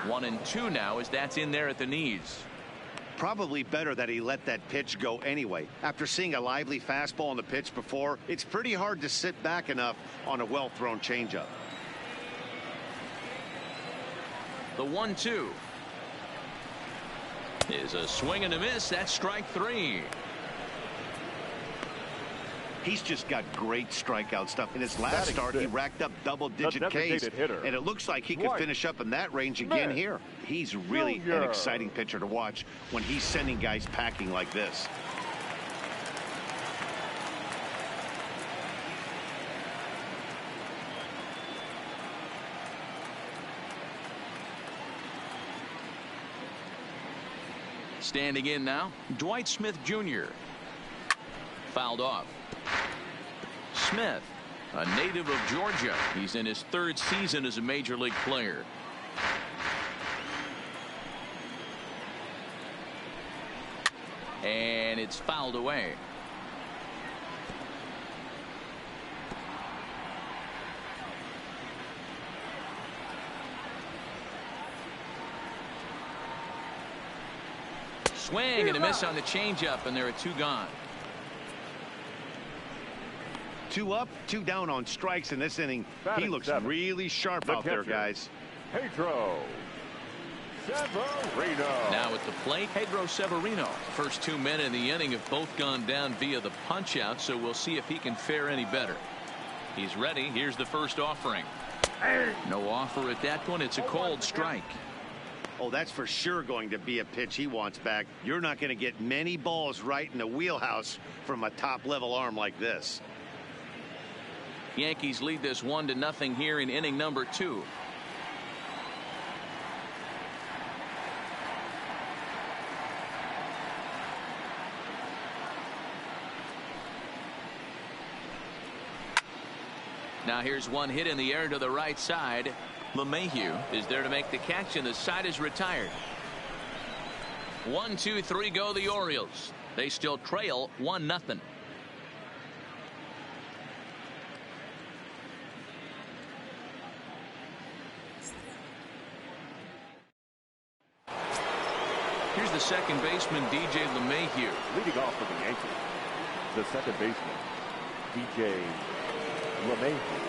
1-2 now as that's in there at the knees. Probably better that he let that pitch go anyway. After seeing a lively fastball on the pitch before, it's pretty hard to sit back enough on a well-thrown changeup. The 1-2 is a swing and a miss. That's strike 3. He's just got great strikeout stuff. In his last start, he racked up double-digit Ks, and it looks like he could finish up in that range again here. He's really an exciting pitcher to watch when he's sending guys packing like this. Standing in now, Dwight Smith Jr. Fouled off. Smith, a native of Georgia. He's in his 3rd season as a major league player. And it's fouled away. Swing and a miss on the changeup, and there are 2 gone. 2 up, 2 down on strikes in this inning. He looks really sharp out there, guys. Pedro Severino. Now at the plate, Pedro Severino. First 2 men in the inning have both gone down via the punch out, so we'll see if he can fare any better. He's ready. Here's the first offering. No offer at that one. It's a cold strike. Oh, that's for sure going to be a pitch he wants back. You're not going to get many balls right in the wheelhouse from a top-level arm like this. Yankees lead this 1-0 here in inning number 2. Now here's one hit in the air to the right side. LeMahieu is there to make the catch, and the side is retired. 1, 2, 3 go the Orioles. They still trail 1-0. Here's the second baseman, DJ LeMahieu. Leading off for the Yankees, the second baseman, DJ LeMahieu.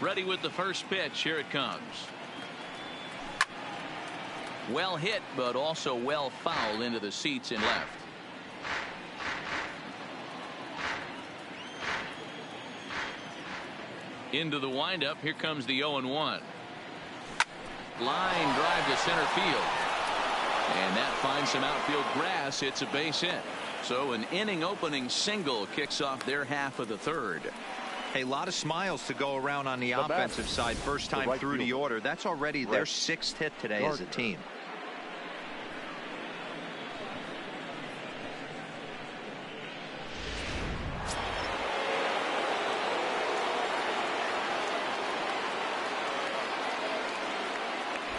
Ready with the first pitch. Here it comes. Well hit, but also well fouled into the seats and left. Into the windup. Here comes the 0-1. Line drive to center field. And that finds some outfield grass. It's a base hit. So an inning opening single kicks off their half of the 3rd. A lot of smiles to go around on the offensive side. First time through the order. That's already their 6th hit today as a team.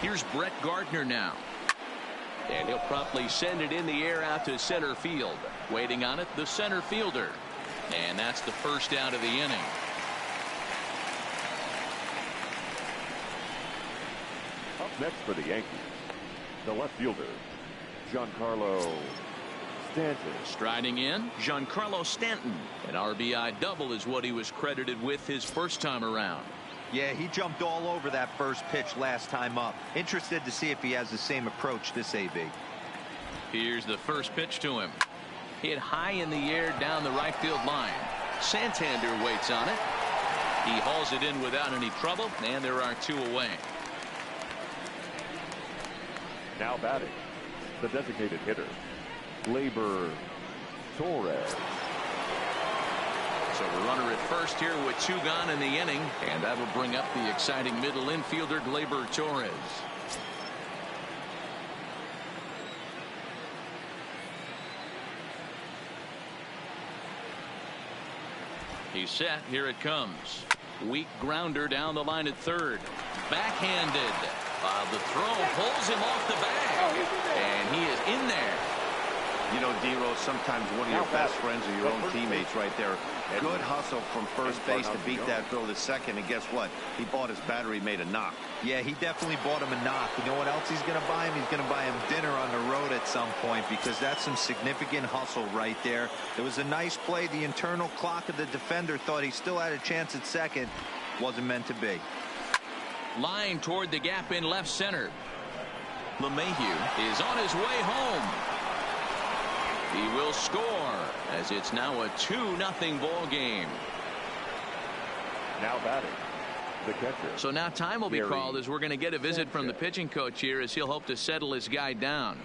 Here's Brett Gardner now. And he'll promptly send it in the air out to center field. Waiting on it, the center fielder. And that's the first out of the inning. Up next for the Yankees, the left fielder, Giancarlo Stanton. Striding in, Giancarlo Stanton. An RBI double is what he was credited with his first time around. Yeah, he jumped all over that first pitch last time up. Interested to see if he has the same approach this AB. Here's the first pitch to him. Hit high in the air down the right field line. Santander waits on it. He hauls it in without any trouble, and there are 2 away. Now batting, the designated hitter, Gleyber Torres. So the runner at first here with 2 gone in the inning, and that'll bring up the exciting middle infielder Gleyber Torres. He's set. Here it comes. Weak grounder down the line at third. Backhanded. The throw pulls him off the bag. And he is in there. You know, D-Rose, sometimes one of your best friends or your own teammates right there Good hustle from first base to beat that throw to second, and guess what? He bought his battery made a knock. Yeah, he definitely bought him a knock. You know what else he's going to buy him? He's going to buy him dinner on the road at some point, because that's some significant hustle right there. It was a nice play. The internal clock of the defender thought he still had a chance at second. Wasn't meant to be. Line toward the gap in left center. LeMahieu is on his way home. He will score as it's now a 2-0 ball game. Now batting, the catcher. So now time will be called as we're going to get a visit from the pitching coach here, as he'll hope to settle his guy down.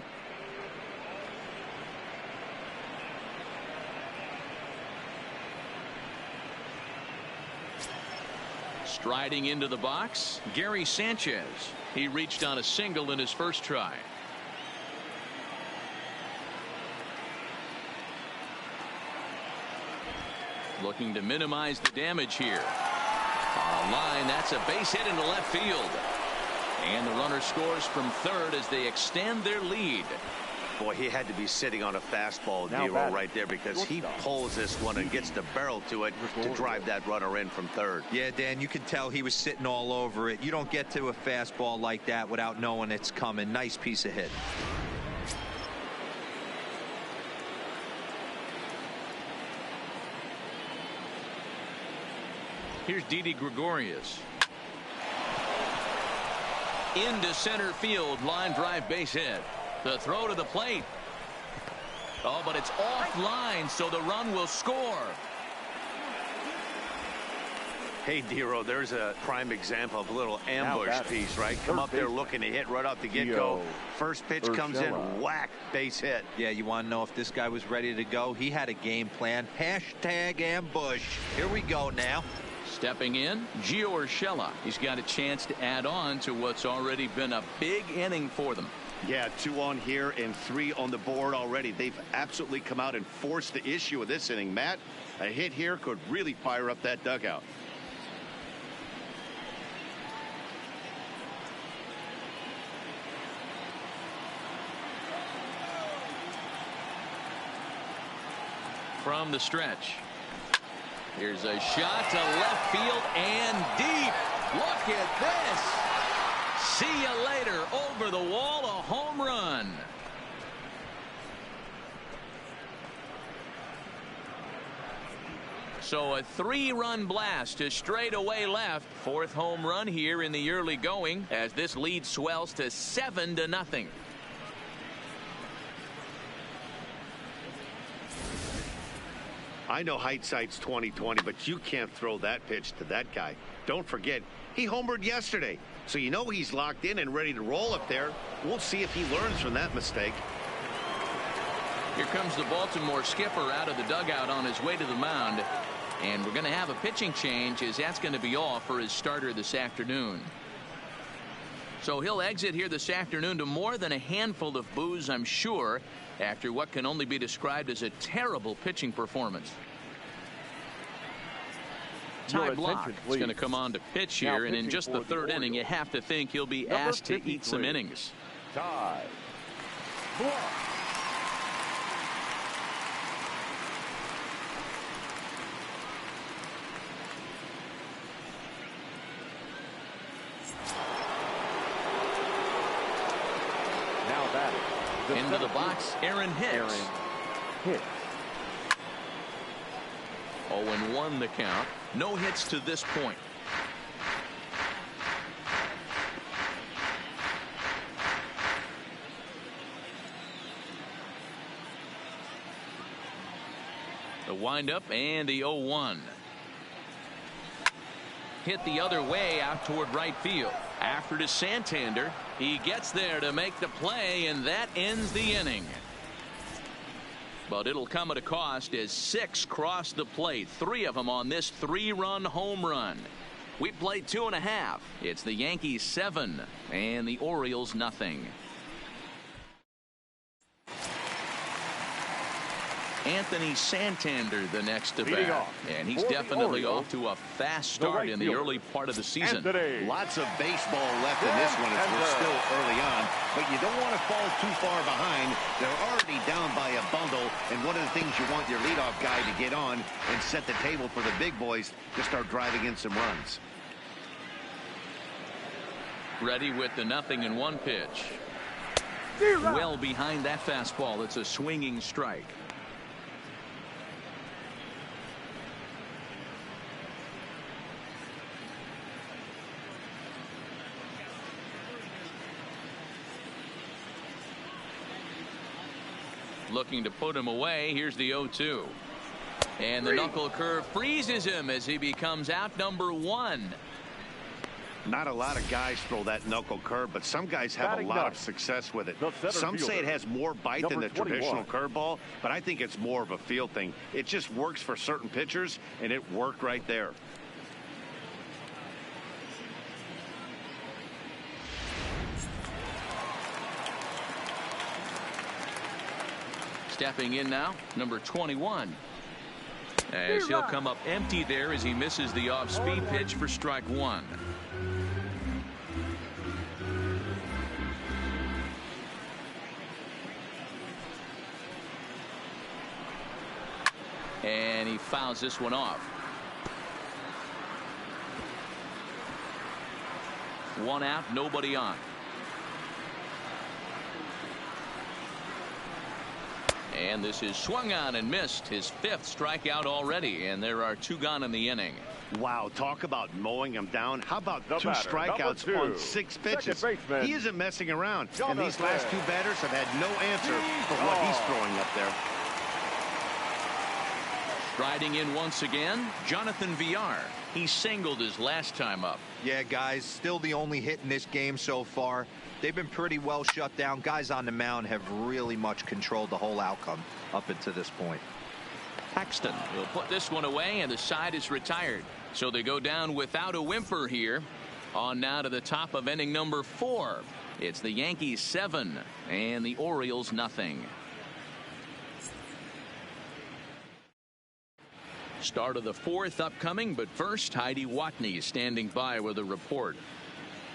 Striding into the box, Gary Sanchez. He reached on a single in his first try. Looking to minimize the damage here. On a line, that's a base hit into left field. And the runner scores from third as they extend their lead. Boy, he had to be sitting on a fastball, Dero, right there, because he pulls this one and gets the barrel to it to drive that runner in from third. Yeah, Dan, you can tell he was sitting all over it. You don't get to a fastball like that without knowing it's coming. Nice piece of hit. Here's Didi Gregorius. Into center field, line drive base hit. The throw to the plate. Oh, but it's offline, so the run will score. Hey, Dero, there's a prime example of a little ambush piece, right? Come up there looking to hit right off the get-go. First pitch comes in, whack, base hit. Yeah, you want to know if this guy was ready to go? He had a game plan. Hashtag ambush. Here we go now. Stepping in, Gio Urshela. He's got a chance to add on to what's already been a big inning for them. Yeah, 2 on here and 3 on the board already. They've absolutely come out and forced the issue of this inning. Matt, a hit here could really fire up that dugout. From the stretch. Here's a shot to left field and deep. Look at this. See you later. Over the wall, a home run. So a 3-run blast to straightaway left. 4th home run here in the early going as this lead swells to 7-0. I know hindsight's 20/20, but you can't throw that pitch to that guy. Don't forget, he homered yesterday, so you know he's locked in and ready to roll up there. We'll see if he learns from that mistake. Here comes the Baltimore skipper out of the dugout on his way to the mound, and we're going to have a pitching change, as that's going to be all for his starter this afternoon. So he'll exit here this afternoon to more than a handful of boos, I'm sure, after what can only be described as a terrible pitching performance. Ty Block is going to come on to pitch here, and in just the 3rd inning, you have to think he'll be asked to eat some innings. Ty Block. Into the box, Aaron Hicks. 0-1 the count. No hits to this point. The windup and the 0-1. Hit the other way out toward right field. After to Santander. He gets there to make the play, and that ends the inning. But it'll come at a cost as 6 cross the plate. 3 of them on this 3-run home run. We played 2.5. It's the Yankees 7 and the Orioles nothing. Anthony Santander the next to bat, and he's definitely off to a fast start in the early part of the season. Lots of baseball left in this one as we're still early on, but you don't want to fall too far behind. They're already down by a bundle, and And one of the things you want your leadoff guy to get on and set the table for the big boys to start driving in some runs. Ready with the 0-1 pitch. Well behind that fastball. It's a swinging strike. Looking to put him away. Here's the 0-2. And the knuckle curve freezes him as he becomes out number 1. Not a lot of guys throw that knuckle curve, but some guys have a lot of success with it. Some say it has more bite than the traditional curveball, but I think it's more of a feel thing. It just works for certain pitchers, and it worked right there. Stepping in now, number 21. As he'll come up empty there as he misses the off-speed pitch for strike 1. And he fouls this one off. 1 out, nobody on. And this is swung on and missed, his 5th strikeout already, and there are 2 gone in the inning. Wow, talk about mowing him down. How about 2 strikeouts on 6 pitches? He isn't messing around, and these last 2 batters have had no answer for what he's throwing up there. Striding in once again, Jonathan VR. He singled his last time up. Yeah, guys, still the only hit in this game so far. They've been pretty well shut down. Guys on the mound have really much controlled the whole outcome up until this point. Paxton will put this one away, and the side is retired. So they go down without a whimper here. On now to the top of inning number 4. It's the Yankees 7 and the Orioles nothing. Start of the 4th upcoming, but first Heidi Watney is standing by with a report.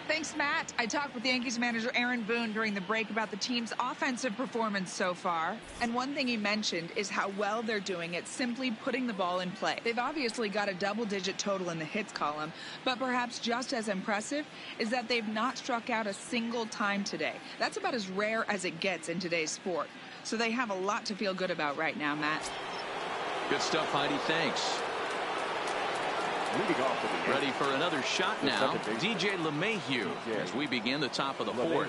Thanks, Matt. I talked with Yankees manager Aaron Boone during the break about the team's offensive performance so far. And one thing he mentioned is how well they're doing at simply putting the ball in play. They've obviously got a double-digit total in the hits column, but perhaps just as impressive is that they've not struck out a single time today. That's about as rare as it gets in today's sport. So they have a lot to feel good about right now, Matt. Good stuff, Heidi. Thanks. Ready for another shot now. DJ LeMahieu as we begin the top of the 4th.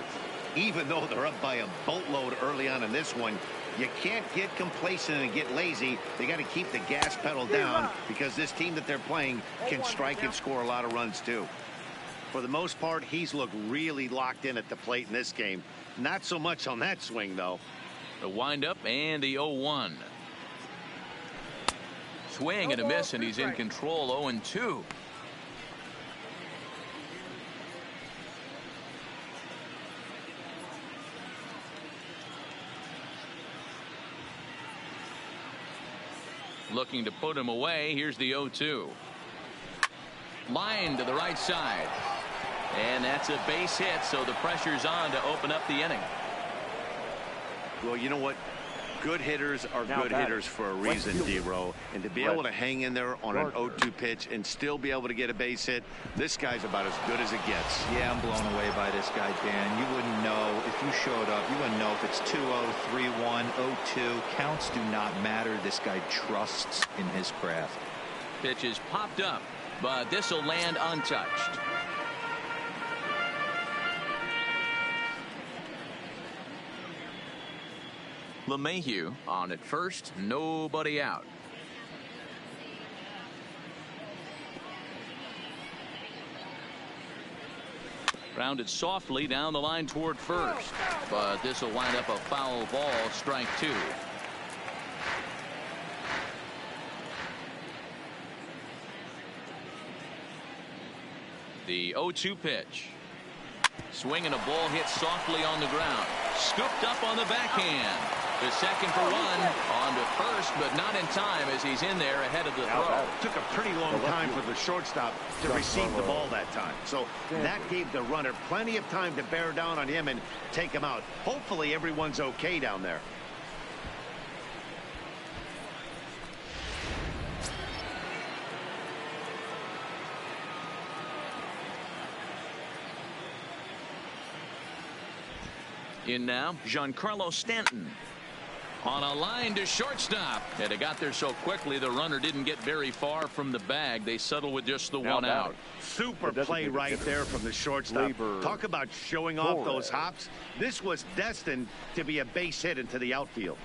Even though they're up by a boatload early on in this one, you can't get complacent and get lazy. They got to keep the gas pedal down because this team that they're playing can strike and score a lot of runs too. For the most part, he's looked really locked in at the plate in this game. Not so much on that swing, though. The windup and the 0-1. Swing and a miss, and he's in control. 0-2. Looking to put him away. Here's the 0-2. Line to the right side. And that's a base hit, so the pressure's on to open up the inning. Well, you know what? Good hitters are good hitters for a reason, D-Row. And to be able to hang in there on an 0-2 pitch and still be able to get a base hit, this guy's about as good as it gets. Yeah, I'm blown away by this guy, Dan. You wouldn't know if you showed up. You wouldn't know if it's 2-0, 3-1, 0-2. Counts do not matter. This guy trusts in his craft. Pitch is popped up, but this will land untouched. LeMahieu on at first, nobody out. Grounded softly down the line toward first, but this will wind up a foul ball, strike 2. The 0-2 pitch. Swing and a ball hit softly on the ground. Scooped up on the backhand. The second for 1 on to first, but not in time as he's in there ahead of the throw. Took a pretty long time for the shortstop to receive the ball that time. So that gave the runner plenty of time to bear down on him and take him out. Hopefully everyone's okay down there. In now, Giancarlo Stanton. On a line to shortstop. And it got there so quickly the runner didn't get very far from the bag. They settled with just the one out. Super play right there from the shortstop. Talk about showing off those hops. This was destined to be a base hit into the outfield.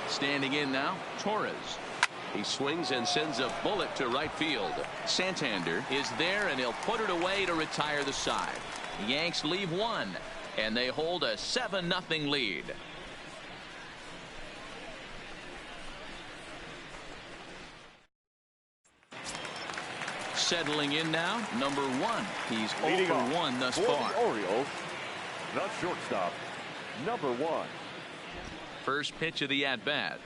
Standing in now, Torres. He swings and sends a bullet to right field. Santander is there, and he'll put it away to retire the side. The Yanks leave one, and they hold a 7-0 lead. Settling in now, number 1. He's over 1 thus far. The Orioles, the shortstop, number 1. First pitch of the at-bat.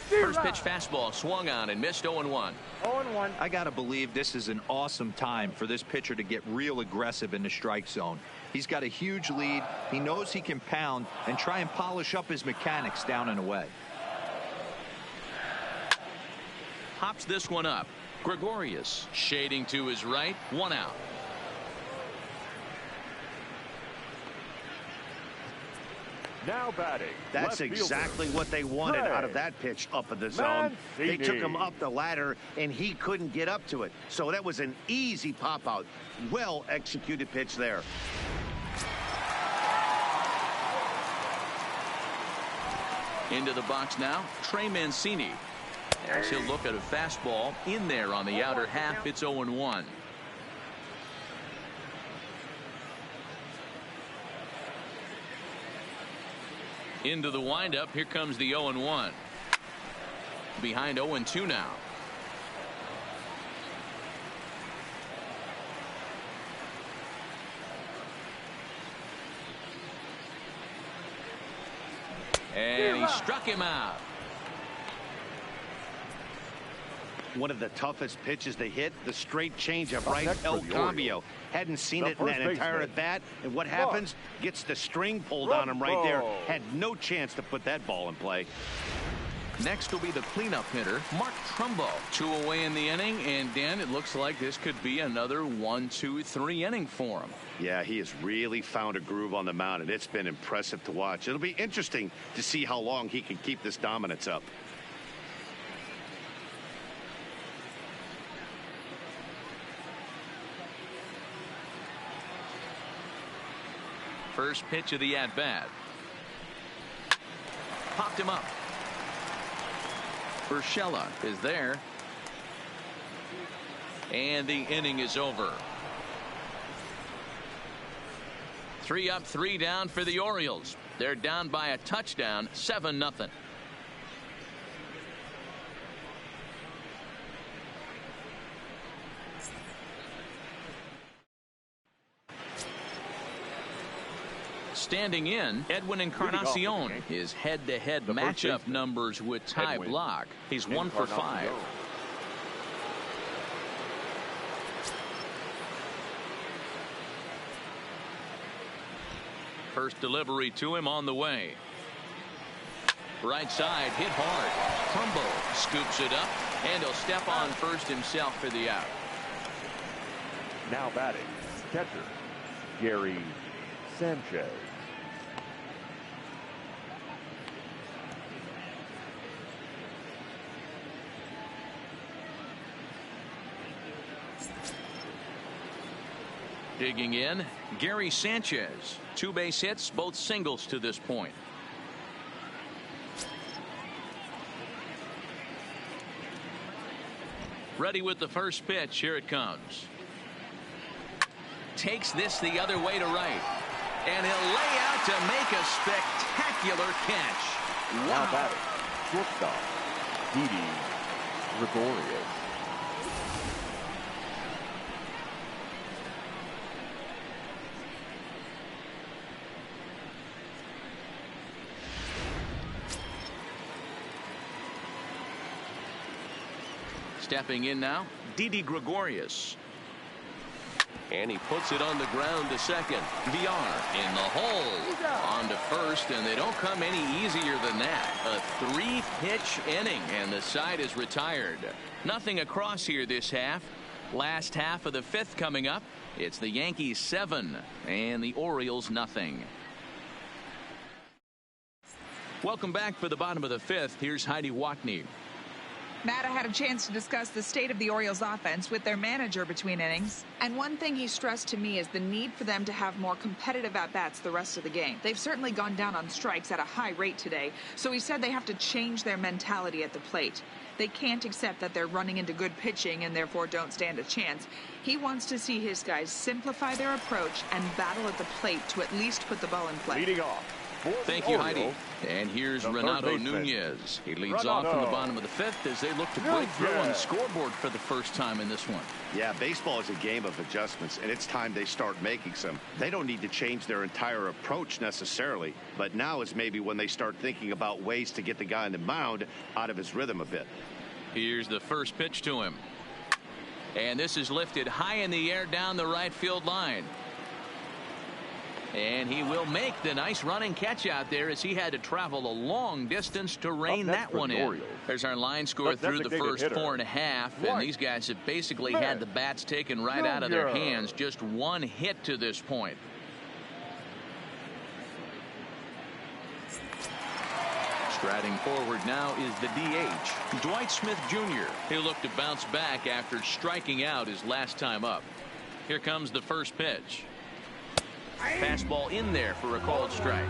First pitch fastball swung on and missed. 0-1. 0-1. I got to believe this is an awesome time for this pitcher to get real aggressive in the strike zone. He's got a huge lead. He knows he can pound and try and polish up his mechanics down and away. Hops this one up. Gregorius shading to his right. 1 out. Now batting. That's exactly what they wanted out of that pitch up in the zone. They took him up the ladder, and he couldn't get up to it. So that was an easy pop-out. Well executed pitch there. Into the box now, Trey Mancini. As he'll look at a fastball in there on the outer half. It's 0-1. Into the windup. Here comes the 0-1. Behind 0-2 now. And he struck him out. One of the toughest pitches to hit, the straight changeup right, El Cambio. Hadn't seen it in that entire at bat, and what happens? Gets the string pulled on him right there. Had no chance to put that ball in play. Next will be the cleanup hitter, Mark Trumbo. 2 away in the inning, and Dan, it looks like this could be another 1-2-3 inning for him. Yeah, he has really found a groove on the mound, and it's been impressive to watch. It'll be interesting to see how long he can keep this dominance up. First pitch of the at-bat. Popped him up. Urshela is there. And the inning is over. 3 up, 3 down for the Orioles. They're down by a touchdown, 7-0. Standing in, Edwin Encarnacion. His head-to-head matchup numbers with Ty Block. He's 1 for 5. First delivery to him on the way. Right side hit hard. Trumbo scoops it up, and he'll step on first himself for the out. Now batting, catcher, Gary Sanchez. Digging in, Gary Sanchez. 2 base hits, both singles to this point. Ready with the first pitch. Here it comes. Takes this the other way to right. And he'll lay out to make a spectacular catch. Wow. Now batting, shortstop, Didi Gregorius. Stepping in now, Didi Gregorius. And he puts it on the ground to second. VR in the hole. On to first, and they don't come any easier than that. A 3-pitch inning, and the side is retired. Nothing across here this half. Last half of the 5th coming up. It's the Yankees 7 and the Orioles nothing. Welcome back for the bottom of the 5th. Here's Heidi Watney. Matt, I had a chance to discuss the state of the Orioles offense with their manager between innings. And one thing he stressed to me is the need for them to have more competitive at-bats the rest of the game. They've certainly gone down on strikes at a high rate today, so he said they have to change their mentality at the plate. They can't accept that they're running into good pitching and therefore don't stand a chance. He wants to see his guys simplify their approach and battle at the plate to at least put the ball in play. Leading off. Thank you, Heidi. And here's Renato Nunez. He leads off in the bottom of the 5th as they look to break through on the scoreboard for the first time in this one. Yeah, baseball is a game of adjustments, and it's time they start making some. They don't need to change their entire approach necessarily, but now is maybe when they start thinking about ways to get the guy on the mound out of his rhythm a bit. Here's the first pitch to him. And this is lifted high in the air down the right field line. And he will make the nice running catch out there as he had to travel a long distance to rein that one in. There's our line score through the first 4.5, and these guys have basically had the bats taken right out of their hands. Just one hit to this point. Striding forward now is the DH, Dwight Smith Jr. He'll look to bounce back after striking out his last time up. Here comes the first pitch. Fastball in there for a called strike.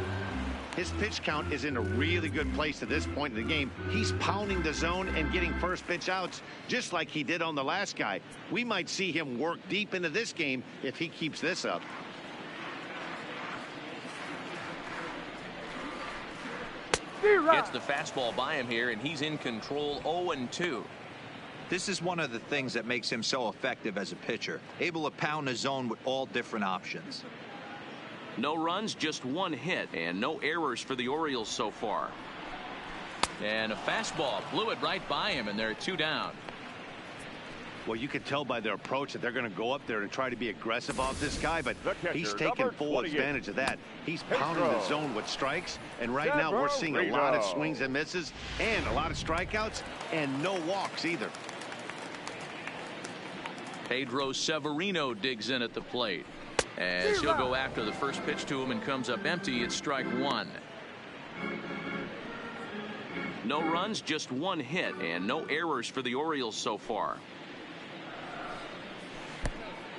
His pitch count is in a really good place at this point in the game. He's pounding the zone and getting first pitch outs just like he did on the last guy. We might see him work deep into this game if he keeps this up. Gets the fastball by him here, and he's in control. 0-2. This is one of the things that makes him so effective as a pitcher, able to pound the zone with all different options. No runs, just one hit, and no errors for the Orioles so far. And a fastball blew it right by him, and they're 2 down. Well, you could tell by their approach that they're going to go up there and try to be aggressive off this guy, but he's taking full advantage of that. He's pounding the zone with strikes, and right now we're seeing a lot of swings and misses and a lot of strikeouts and no walks either. Pedro Severino digs in at the plate as he'll go after the first pitch to him and comes up empty. It's strike 1. No runs, just one hit, and no errors for the Orioles so far.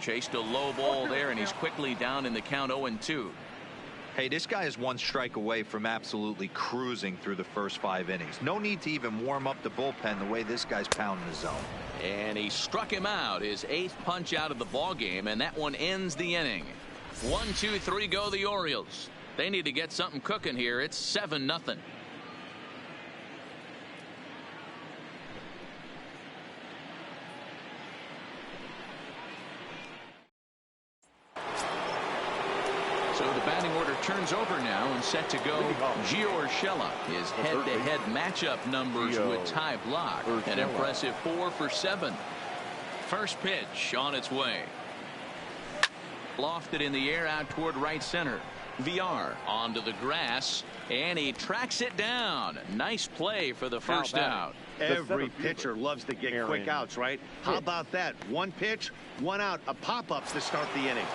Chased a low ball there, and he's quickly down in the count. 0-2. Hey, this guy is one strike away from absolutely cruising through the first 5 innings. No need to even warm up the bullpen the way this guy's pounding the zone. And he struck him out, his 8th punch out of the ball game, and that one ends the inning. 1, 2, 3 go the Orioles. They need to get something cooking here. It's 7-0. So the batting order turns over now and set to go. Gio Urshela, his head-to-head matchup numbers with Ty Block. An impressive 4 for 7. First pitch on its way. Lofted in the air out toward right center. VR onto the grass, and he tracks it down. Nice play for the first out. Every pitcher loves to get quick outs, right? How about that? One pitch, one out, a pop-up to start the inning.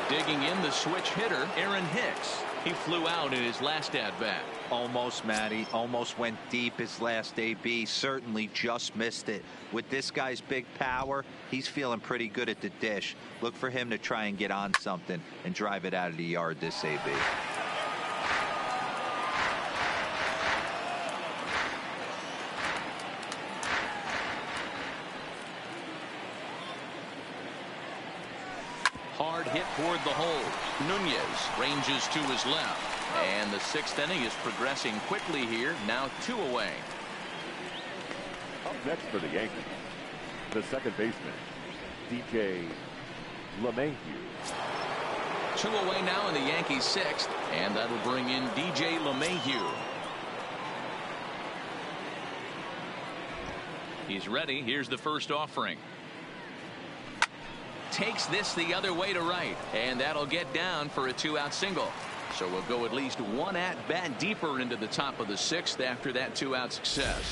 Digging in the switch hitter, Aaron Hicks. He flew out in his last at-bat. Almost, Matty. Almost went deep his last AB. Certainly just missed it. With this guy's big power, he's feeling pretty good at the dish. Look for him to try and get on something and drive it out of the yard this AB. Hard hit toward the hole. Nunez ranges to his left. And the 6th inning is progressing quickly here. Now 2 away. Up next for the Yankees, the second baseman, DJ LeMahieu. 2 away now in the Yankees 6th. And that'll bring in DJ LeMahieu. He's ready. Here's the first offering. takes this the other way to right, and that'll get down for a 2-out single. So we'll go at least one at-bat deeper into the top of the 6th after that 2-out success.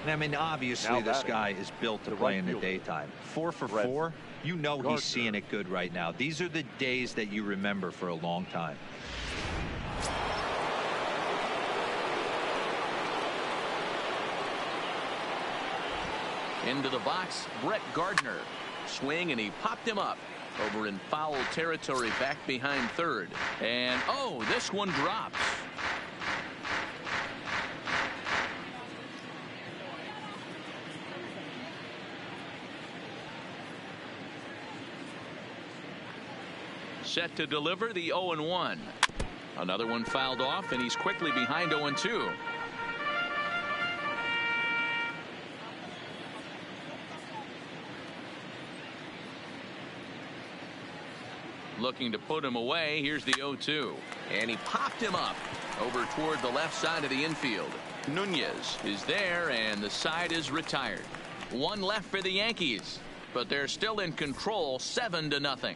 I mean, obviously this guy is built to play in the daytime. 4 for 4. You know he's seeing it good right now. These are the days that you remember for a long time. Into the box, Brett Gardner. Swing, and he popped him up. Over in foul territory back behind third. And, oh, this one drops. Set to deliver the 0-1. Another one fouled off, and he's quickly behind 0-2. Looking to put him away. Here's the 0-2. And he popped him up over toward the left side of the infield. Nunez is there, and the side is retired. One left for the Yankees, but they're still in control, 7-0.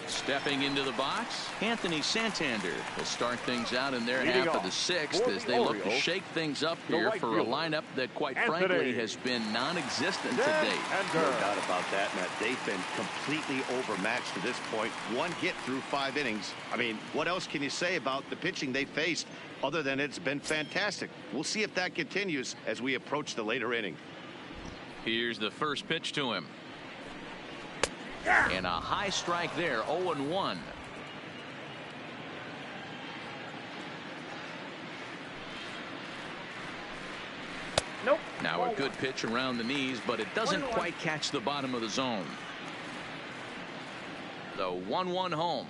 Stepping into the box, Anthony Santander will start things out in their half of the 6th as they look to shake things up here for a lineup that, quite frankly, has been non-existent to date. No doubt about that, Matt. They've been completely overmatched to this point. One hit through 5 innings. I mean, what else can you say about the pitching they faced other than it's been fantastic? We'll see if that continues as we approach the later inning. Here's the first pitch to him. And a high strike there, 0-1. Nope. Now a good pitch around the knees, but it doesn't quite catch the bottom of the zone. The 1-1 home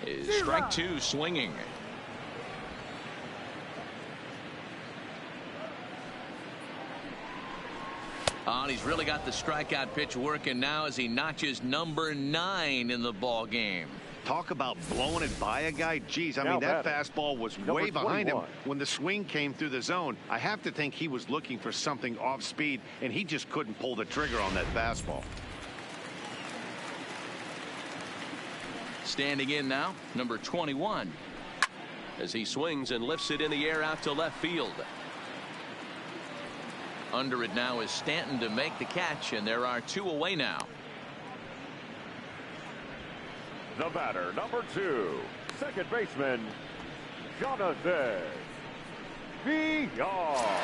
is strike 2 swinging. Oh, and he's really got the strikeout pitch working now as he notches number 9 in the ball game. Talk about blowing it by a guy. Geez, I mean, that fastball was way behind him when the swing came through the zone. I have to think he was looking for something off speed, and he just couldn't pull the trigger on that fastball. Standing in now, number 21, as he swings and lifts it in the air out to left field. Under it now is Stanton to make the catch, and there are 2 away now. The batter, number 2, second baseman, Jonathan Villar.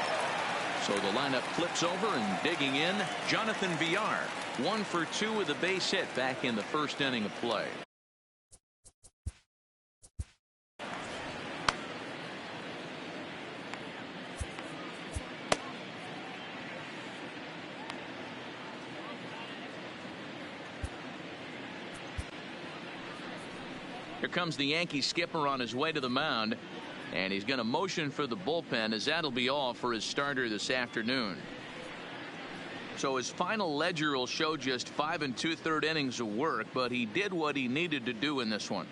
So the lineup flips over, and digging in, Jonathan Villar. 1 for 2 with a base hit back in the first inning of play. Here comes the Yankee skipper on his way to the mound, and he's going to motion for the bullpen, as that'll be all for his starter this afternoon. So his final ledger will show just 5 2/3 innings of work, but he did what he needed to do in this one.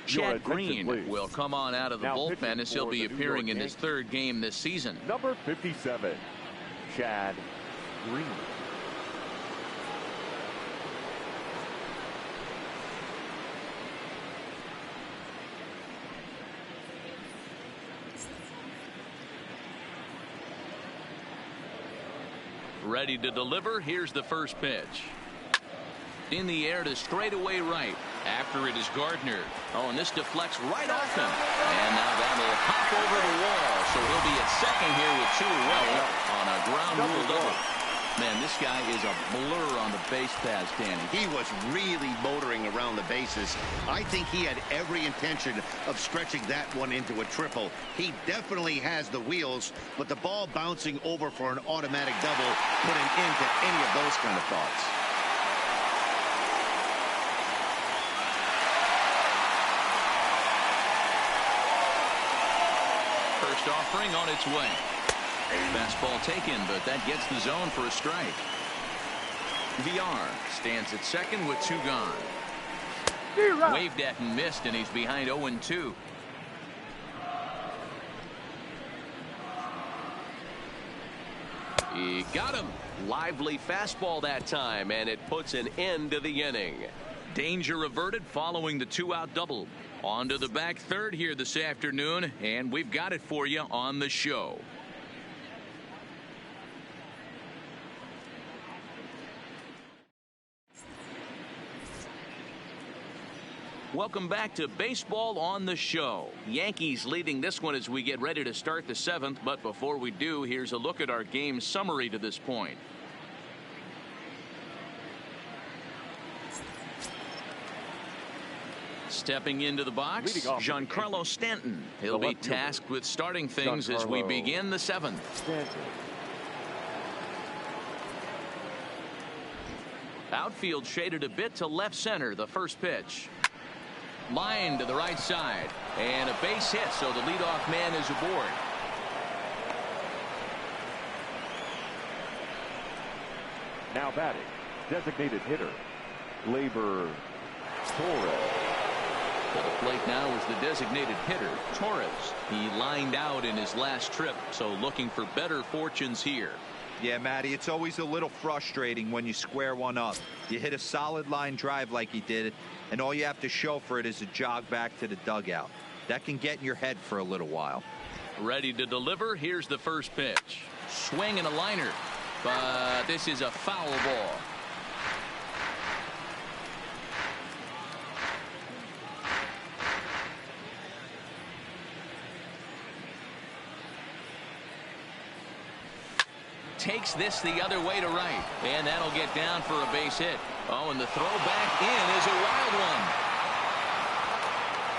Chad Green will come on out of the bullpen as he'll be appearing in his 3rd game this season. Number 57, Chad Green. Ready to deliver. Here's the first pitch. In the air to straightaway right. After it is Gardner. Oh, and this deflects right off him. And now that'll hop over the wall. So he'll be at second here with 2 away on a ground rule double. Man, this guy is a blur on the base paths, Danny. He was really motoring around the bases. I think he had every intention of stretching that one into a triple. He definitely has the wheels, but the ball bouncing over for an automatic double put an end to any of those kind of thoughts. First offering on its way. Fastball taken, but that gets the zone for a strike. Villar stands at second with 2 gone. Waved at and missed, and he's behind 0-2. He got him. Lively fastball that time, and it puts an end to the inning. Danger averted following the 2-out double. On to the back third here this afternoon, and we've got it for you on the show. Welcome back to Baseball on the Show. Yankees leading this one as we get ready to start the 7th, but before we do, here's a look at our game summary to this point. Stepping into the box, Giancarlo Stanton. He'll be tasked with starting things as we begin the 7th. Outfield shaded a bit to left center. The first pitch. Line to the right side. And a base hit, so the leadoff man is aboard. Now batting, designated hitter, Gleyber Torres. To the plate now is the designated hitter, Torres. He lined out in his last trip, so looking for better fortunes here. Yeah, Matty, it's always a little frustrating when you square one up. You hit a solid line drive like he did, and all you have to show for it is a jog back to the dugout. That can get in your head for a little while. Ready to deliver. Here's the first pitch. Swing and a liner, but this is a foul ball. Takes this the other way to right, and that'll get down for a base hit. Oh, and the throw back in is a wild one.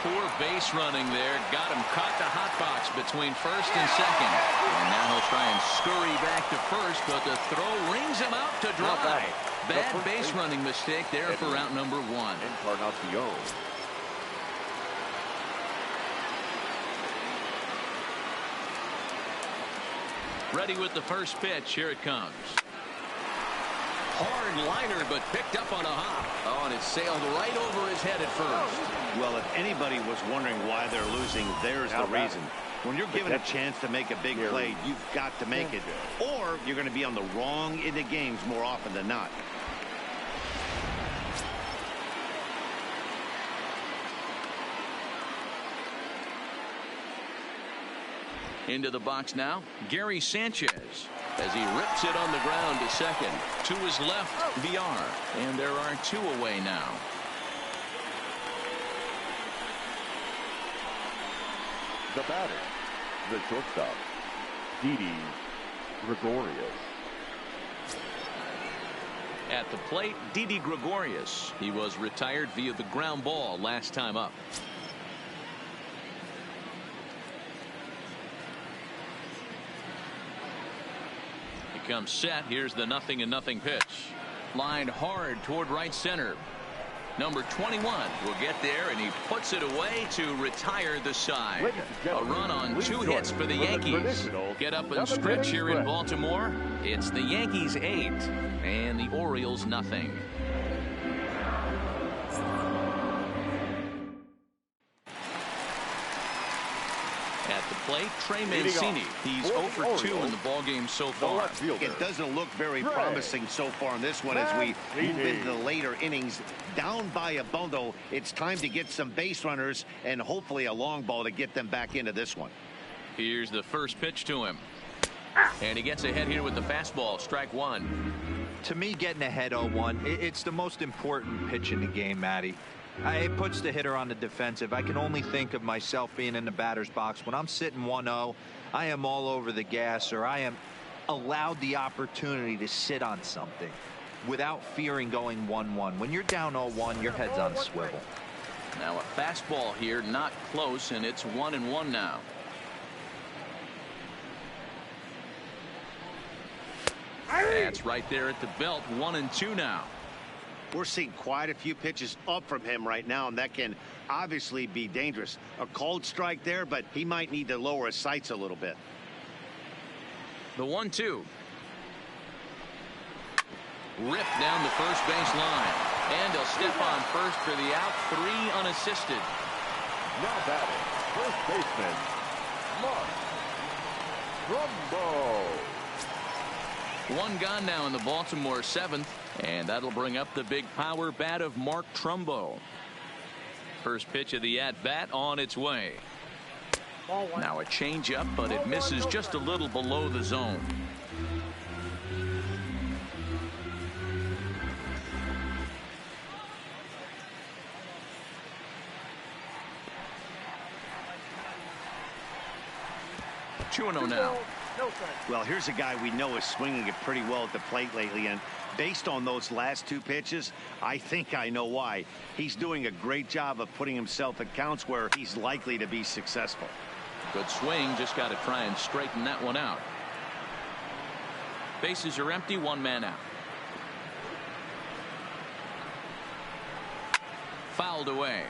Poor base running there. Got him caught the hot box between first and second. And now he'll try and scurry back to first, but the throw rings him out to dry. Bad base running mistake there for out number 1. Encarnacion. Ready with the first pitch. Here it comes. Hard liner, but picked up on a hop. Oh, and it sailed right over his head at first. Well, if anybody was wondering why they're losing, there's the reason. When you're given a chance to make a big play, you've got to make it, or you're going to be on the wrong end of games more often than not. Into the box now, Gary Sanchez, as he rips it on the ground to second. To his left, VR, and there are 2 away now. The batter, the shortstop, Didi Gregorius. At the plate, Didi Gregorius. He was retired via the ground ball last time up. Comes set. Here's the 0-0 pitch. Lined hard toward right center. Number 21 will get there, and he puts it away to retire the side. A run on 2 hits for the Yankees. Get up and stretch here in Baltimore. It's the Yankees 8 and the Orioles nothing. At the plate, Trey Mancini. He's 0 for 2 in the ballgame so far. It doesn't look very promising so far in this one as we move into the later innings. Down by a bundle, it's time to get some base runners and hopefully a long ball to get them back into this one. Here's the first pitch to him. And he gets ahead here with the fastball. Strike 1. To me, getting ahead 0-1, it's the most important pitch in the game, Matty. It puts the hitter on the defensive. I can only think of myself being in the batter's box. When I'm sitting 1-0, I am all over the gas, or I am allowed the opportunity to sit on something without fearing going 1-1. When you're down 0-1, your head's on a swivel. Now a fastball here, not close, and it's 1-1 now. That's right there at the belt. 1-2 now. We're seeing quite a few pitches up from him right now, and that can obviously be dangerous. A cold strike there, but he might need to lower his sights a little bit. The 1-2. Ripped down the first base line. And he'll step on first for the out, 3 unassisted. Now batting, first baseman, Mark Trumbo. 1 gone now in the Baltimore 7th, and that'll bring up the big power bat of Mark Trumbo. First pitch of the at-bat on its way. Now a changeup, but it misses just a little below the zone. Chuno now. Well, here's a guy we know is swinging it pretty well at the plate lately, and based on those last 2 pitches, I think I know why. He's doing a great job of putting himself at counts where he's likely to be successful. Good swing, just got to try and straighten that one out. Bases are empty, 1 man out. Fouled away.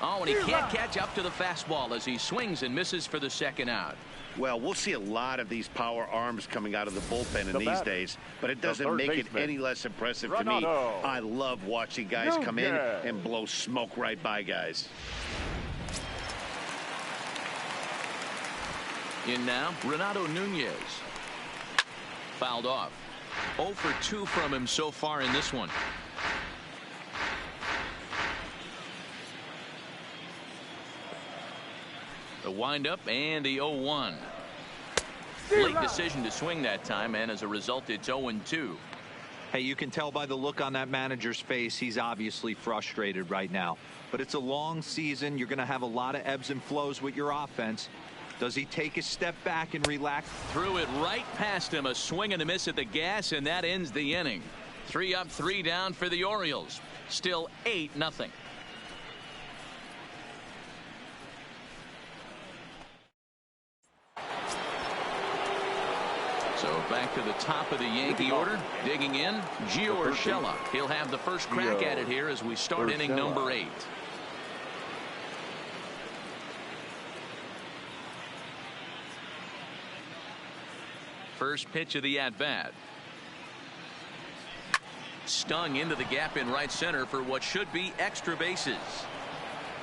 Oh, and he can't catch up to the fastball as he swings and misses for the 2nd out. Well, we'll see a lot of these power arms coming out of the bullpen in these days, but it doesn't make it any less impressive to me. I love watching guys come in and blow smoke right by guys. In now, Renato Nunez. Fouled off. 0 for 2 from him so far in this one. The windup and the 0-1. Late decision to swing that time, and as a result, it's 0-2. Hey, you can tell by the look on that manager's face, he's obviously frustrated right now. But it's a long season. You're going to have a lot of ebbs and flows with your offense. Does he take a step back and relax? Threw it right past him. A swing and a miss at the gas, and that ends the inning. 3 up, 3 down for the Orioles. Still 8-0. So back to the top of the Yankee order. Digging in, Gio Urshela. He'll have the first crack at it here as we start inning number 8. First pitch of the at-bat. Stung into the gap in right center for what should be extra bases.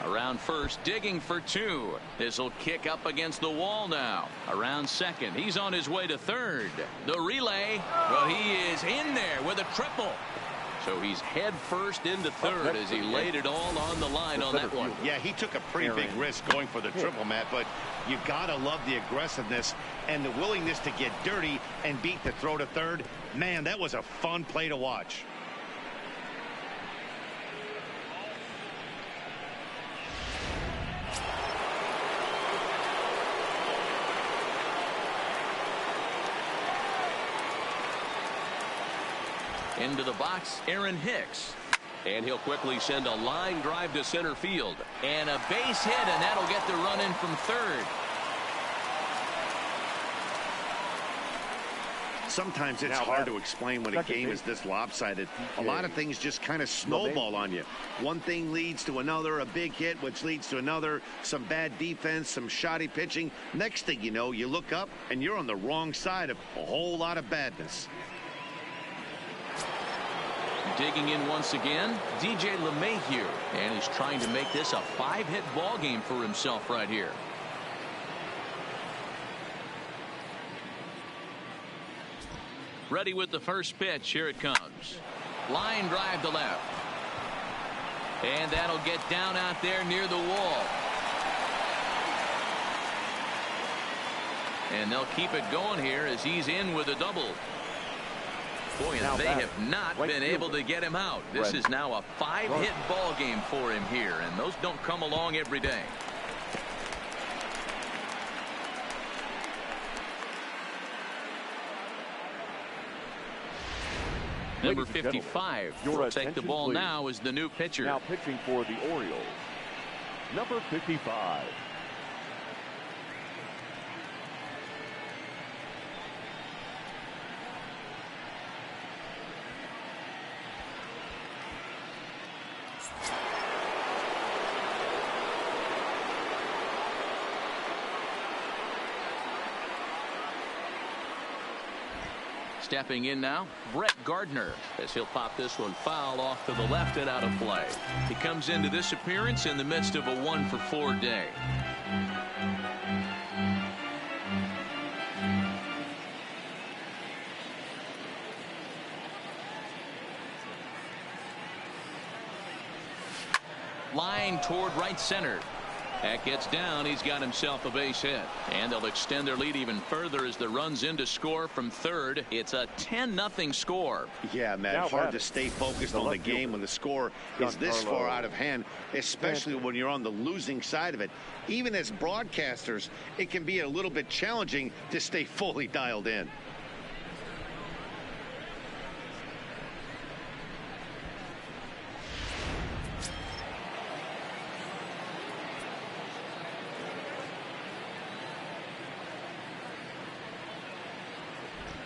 Around first, digging for 2. This will kick up against the wall now. Around second, he's on his way to third. The relay, well, he is in there with a triple. So he's head first into third as he laid it all on the line on that one. Yeah, he took a pretty big risk going for the triple, Matt, but you gotta love the aggressiveness and the willingness to get dirty and beat the throw to third. Man, that was a fun play to watch. Into the box, Aaron Hicks. And he'll quickly send a line drive to center field. And a base hit, and that'll get the run in from third. Sometimes it's hard to explain when a game is this lopsided. A lot of things just kind of snowball on you. One thing leads to another, a big hit, which leads to another, some bad defense, some shoddy pitching. Next thing you know, you look up, and you're on the wrong side of a whole lot of badness. Digging in once again, DJ LeMahieu, and he's trying to make this a 5-hit ball game for himself right here. Ready with the first pitch. Here it comes. Line drive to left. And that'll get down out there near the wall. And they'll keep it going here as he's in with a double. Boy, and they have not been able to get him out. This is now a 5-hit ball game for him here, and those don't come along every day. Number 55 will take the ball now as the new pitcher. Now pitching for the Orioles, number 55. Stepping in now, Brett Gardner, as he'll pop this one foul off to the left and out of play. He comes into this appearance in the midst of a 1-for-4 day. Line toward right center. That gets down. He's got himself a base hit. And they'll extend their lead even further as the run's in to score from third. It's a 10-0 score. Yeah, Matt, hard to stay focused on the game when the score is this far out of hand, especially when you're on the losing side of it. Even as broadcasters, it can be a little bit challenging to stay fully dialed in.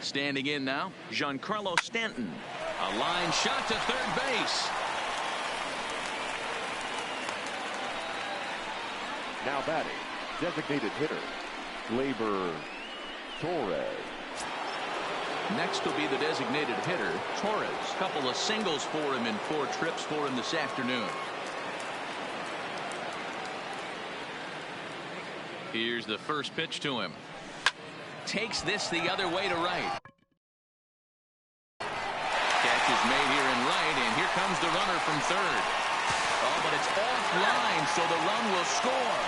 Standing in now, Giancarlo Stanton. A line shot to third base. Now batting, designated hitter, Gleyber Torres. Next will be the designated hitter, Torres. Couple of singles for him in 4 trips for him this afternoon. Here's the first pitch to him. Takes this the other way to right. Catch is made here in right, and here comes the runner from third. Oh, but it's offline, so the run will score.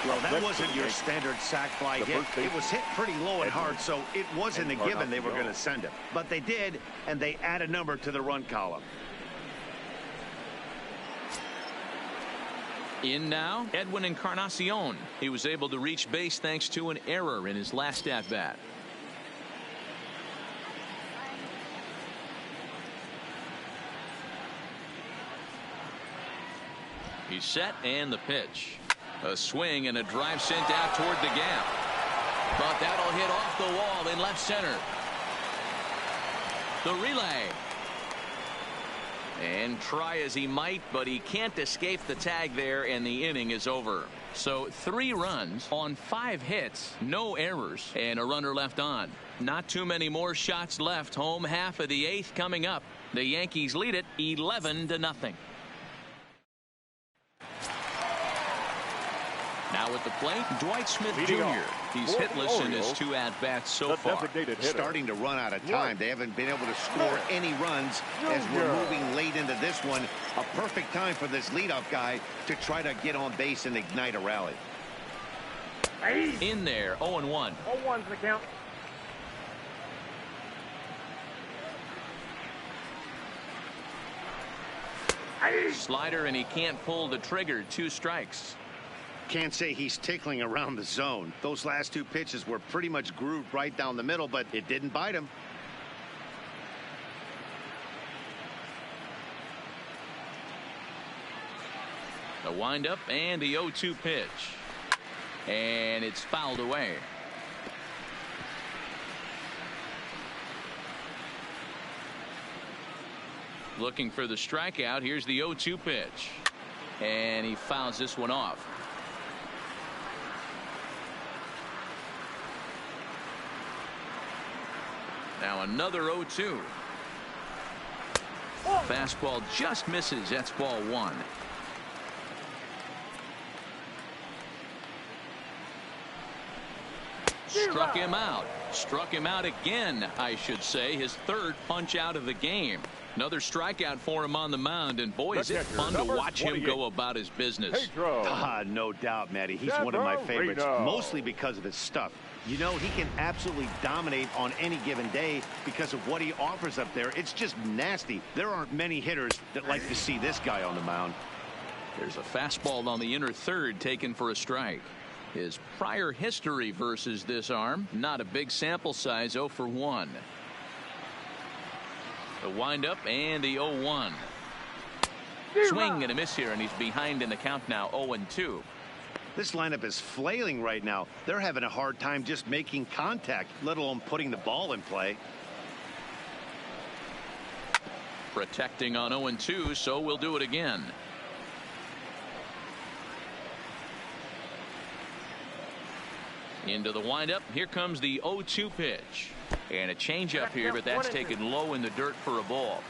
Well, that wasn't your standard sac fly hit. It was hit pretty low and hard, so it wasn't a given they were going to send him. But they did, and they add a number to the run column. In now, Edwin Encarnacion. He was able to reach base thanks to an error in his last at-bat. He's set, and the pitch. A swing and a drive sent out toward the gap. But that'll hit off the wall in left center. The relay. And try as he might, but he can't escape the tag there, and the inning is over. So 3 runs on 5 hits, no errors, and a runner left on. Not too many more shots left. Home half of the 8th coming up. The Yankees lead it 11-0. Now at the plate, Dwight Smith Jr. He's hitless in his 2 at-bats so far. Starting to run out of time. They haven't been able to score any runs as we're moving late into this one. A perfect time for this leadoff guy to try to get on base and ignite a rally. In there, 0-1. 0-1's the count. Slider, and he can't pull the trigger. 2 strikes. Can't say he's tickling around the zone. Those last 2 pitches were pretty much grooved right down the middle, but it didn't bite him. The windup and the 0-2 pitch. And it's fouled away. Looking for the strikeout. Here's the 0-2 pitch. And he fouls this one off. Now another 0-2. Fastball just misses. That's ball 1. Struck him out. Struck him out again, I should say. His 3rd punch out of the game. Another strikeout for him on the mound, and boy, is it fun to watch him go about his business. No doubt, Matty. He's one of my favorites, mostly because of his stuff. You know, he can absolutely dominate on any given day because of what he offers up there. It's just nasty. There aren't many hitters that like to see this guy on the mound. There's a fastball on the inner third taken for a strike. His prior history versus this arm, not a big sample size, 0 for 1. The windup and the 0-1. Swing and a miss here, and he's behind in the count now, 0-2. This lineup is flailing right now. They're having a hard time just making contact, let alone putting the ball in play. Protecting on 0-2, so we'll do it again. Into the windup. Here comes the 0-2 pitch. And a changeup here, but that's taken low in the dirt for a ball.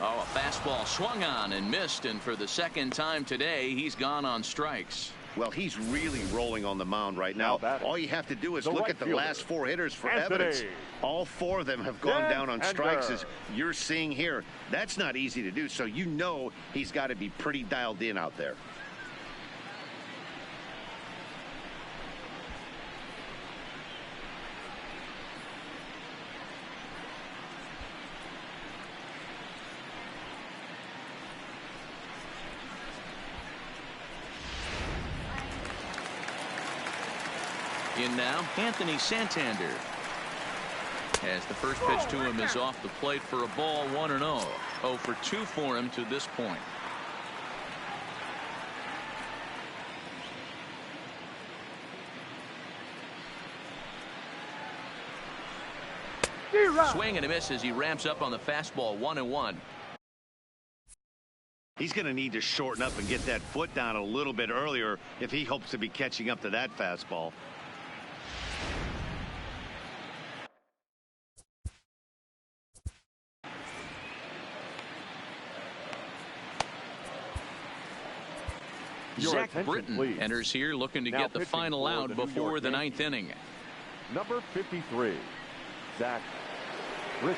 Oh, a fastball swung on and missed, and for the second time today, he's gone on strikes. Well, he's really rolling on the mound right now. All you have to do is look at the last 4 hitters for evidence. All 4 of them have gone down on strikes, as you're seeing here. That's not easy to do, so you know he's got to be pretty dialed in out there. In now, Anthony Santander. As the first pitch to him is off the plate for a ball, 1-0. 0 for 2 for him to this point. Swing and a miss as he ramps up on the fastball. 1-1. He's going to need to shorten up and get that foot down a little bit earlier if he hopes to be catching up to that fastball. Zach Britton please. enters here looking to get the final out before the 9th inning. Number 53, Zach Britton.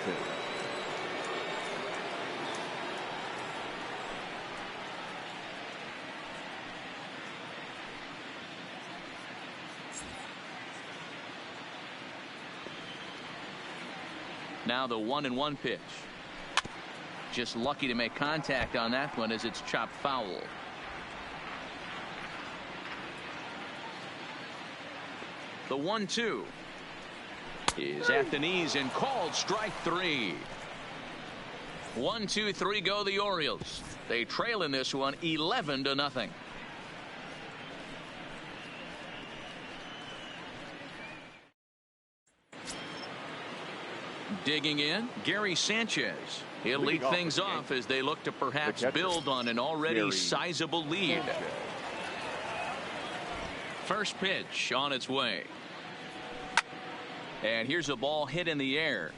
Now the 1-1 pitch. Just lucky to make contact on that one as it's chopped foul. The 1-2 is at the knees and called strike 3. 1, 2, 3 go the Orioles. They trail in this one 11-0. Digging in, Gary Sanchez. He'll lead things off as they look to perhaps build on an already sizable lead. First pitch on its way. And here's a ball hit in the air.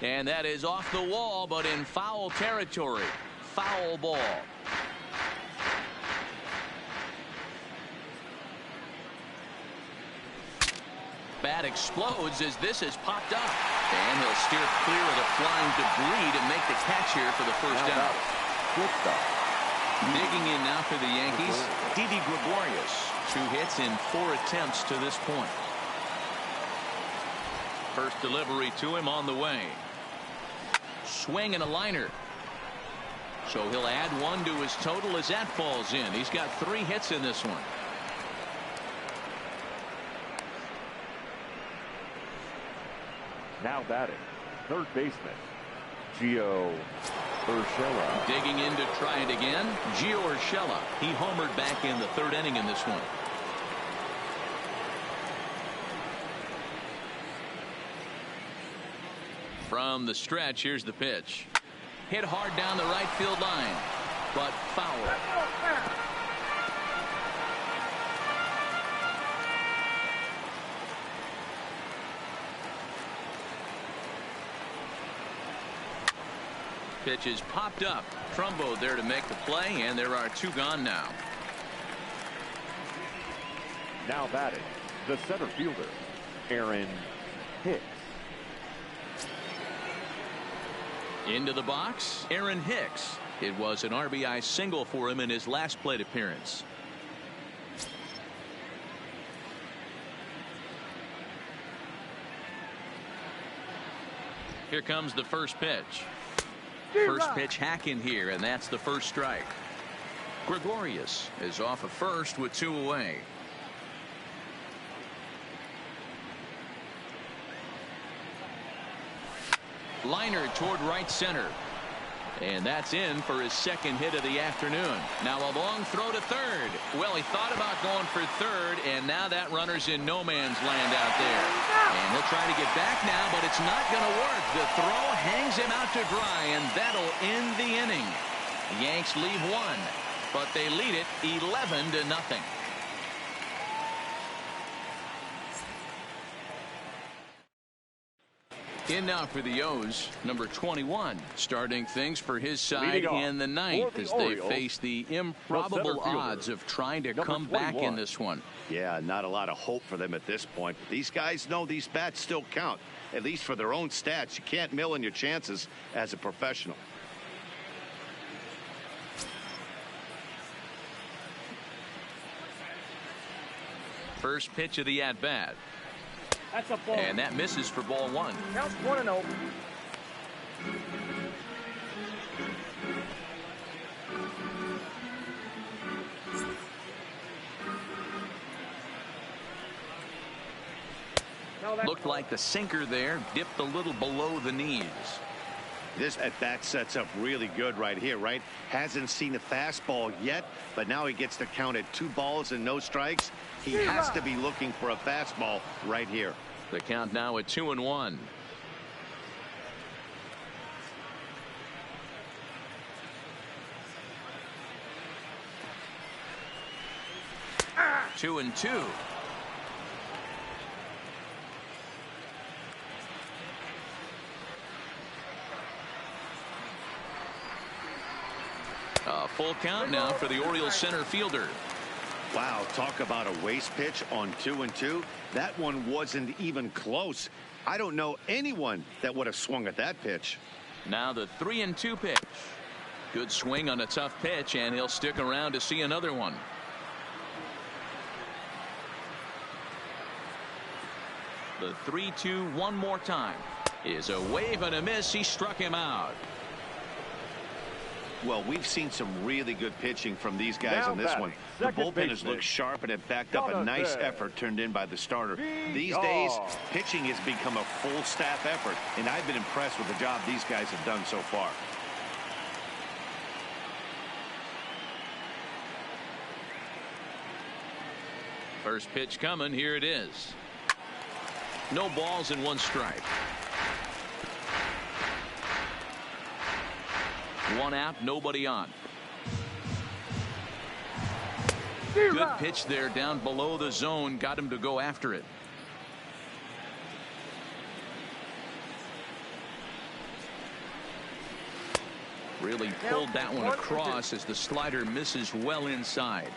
And that is off the wall, but in foul territory. Foul ball. Bat explodes as this is popped up. And he'll steer clear of the flying debris to make the catch here for the first down. Digging in now for the Yankees, Didi Gregorius. 2 hits in 4 attempts to this point. First delivery to him on the way. Swing and a liner. So he'll add 1 to his total as that falls in. He's got 3 hits in this one. Now batting, third baseman, Gio Urshela. Digging in to try it again, Gio Urshela. He homered back in the 3rd inning in this one. From the stretch, here's the pitch. Hit hard down the right field line, but foul. Pitch is popped up. Trumbo there to make the play, and there are 2 gone now. Now batting, the center fielder, Aaron Hicks. Into the box, Aaron Hicks. It was an RBI single for him in his last plate appearance. Here comes the first pitch. First pitch hack in here, and that's the first strike. Gregorius is off of first with 2 away. Liner toward right center. And that's in for his 2nd hit of the afternoon. Now a long throw to third. Well, he thought about going for third, and now that runner's in no man's land out there. And he'll try to get back now, but it's not going to work. The throw hangs him out to dry, and that'll end the inning. The Yanks leave 1. but they lead it 11-0. In now for the O's, number 21, starting things for his side in the ninth as they face the improbable odds of trying to come back in this one. Yeah, not a lot of hope for them at this point. These guys know these bats still count, at least for their own stats. You can't mill in your chances as a professional. First pitch of the at-bat. That's a ball. And that misses for ball one. Counts 1-0. Looked like the sinker there dipped a little below the knees. This at-bat sets up really good right here, right? Hasn't seen a fastball yet, but now he gets to count at 2 balls and no strikes. He has to be looking for a fastball right here. The count now at 2-1. Two and two. A full count now for the Orioles center fielder. Wow, talk about a waste pitch on 2-2. That one wasn't even close. I don't know anyone that would have swung at that pitch. Now the 3-2 pitch. Good swing on a tough pitch, and he'll stick around to see another one. The 3-2 one more time is a wave and a miss. He struck him out. Well, we've seen some really good pitching from these guys on this one. The bullpen has looked sharp, and it backed up a nice effort turned in by the starter. These days, pitching has become a full staff effort, and I've been impressed with the job these guys have done so far. First pitch coming. Here it is. No balls and 1 strike. 1 out, nobody on. Good pitch there down below the zone. Got him to go after it. Really pulled that one across as the slider misses well inside.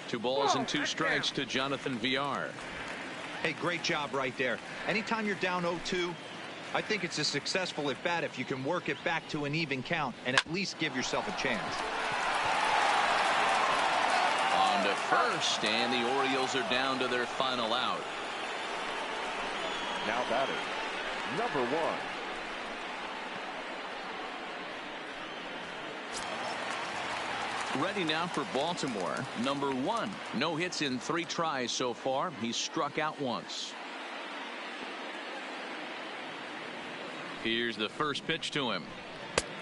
Two balls and 2 strikes to Jonathan Villar. Hey, great job right there. Anytime you're down 0-2, I think it's a successful at bat if you can work it back to an even count and at least give yourself a chance. On to first, and the Orioles are down to their final out. Now batting, number 1. Ready now for Baltimore. Number 1. No hits in 3 tries so far. He's struck out once. Here's the first pitch to him.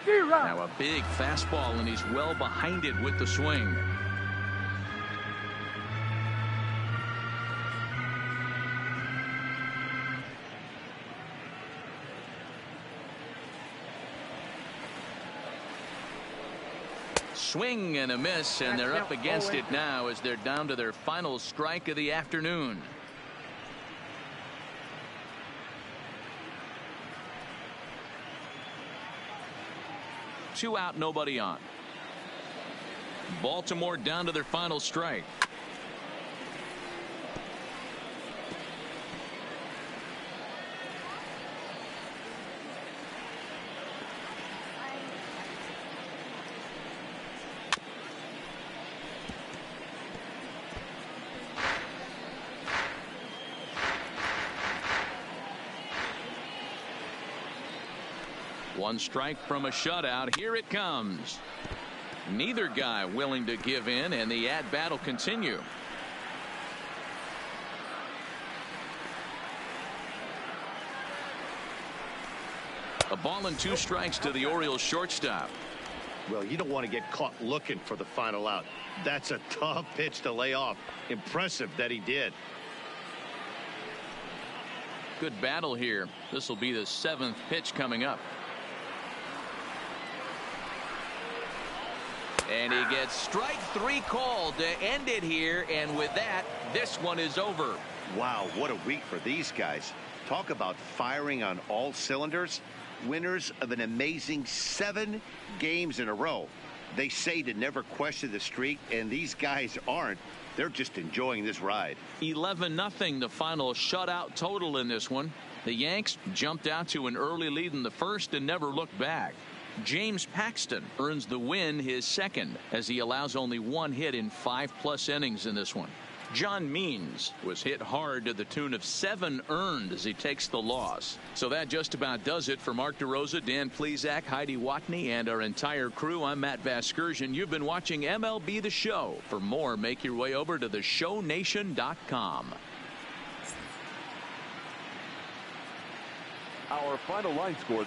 Now a big fastball, and he's well behind it with the swing. Swing and a miss, and they're up against it now as they're down to their final strike of the afternoon. Two out, nobody on. Baltimore down to their final strike. One strike from a shutout. Here it comes. Neither guy willing to give in, and the at-bat will continue. A ball and 2 strikes to the Orioles shortstop. Well, you don't want to get caught looking for the final out. That's a tough pitch to lay off. Impressive that he did. Good battle here. This will be the 7th pitch coming up. And he gets strike 3 called to end it here. And with that, this one is over. Wow, what a week for these guys. Talk about firing on all cylinders. Winners of an amazing 7 games in a row. They say to never question the streak, and these guys aren't. They're just enjoying this ride. 11-0 the final shutout total in this one. The Yanks jumped out to an early lead in the first and never looked back. James Paxton earns the win, his second, as he allows only 1 hit in 5+ innings in this one. John Means was hit hard to the tune of 7 earned as he takes the loss. So that just about does it for Mark DeRosa, Dan Plesac, Heidi Watney, and our entire crew. I'm Matt Vasgersian. You've been watching MLB The Show. For more, make your way over to theshownation.com. Our final line score.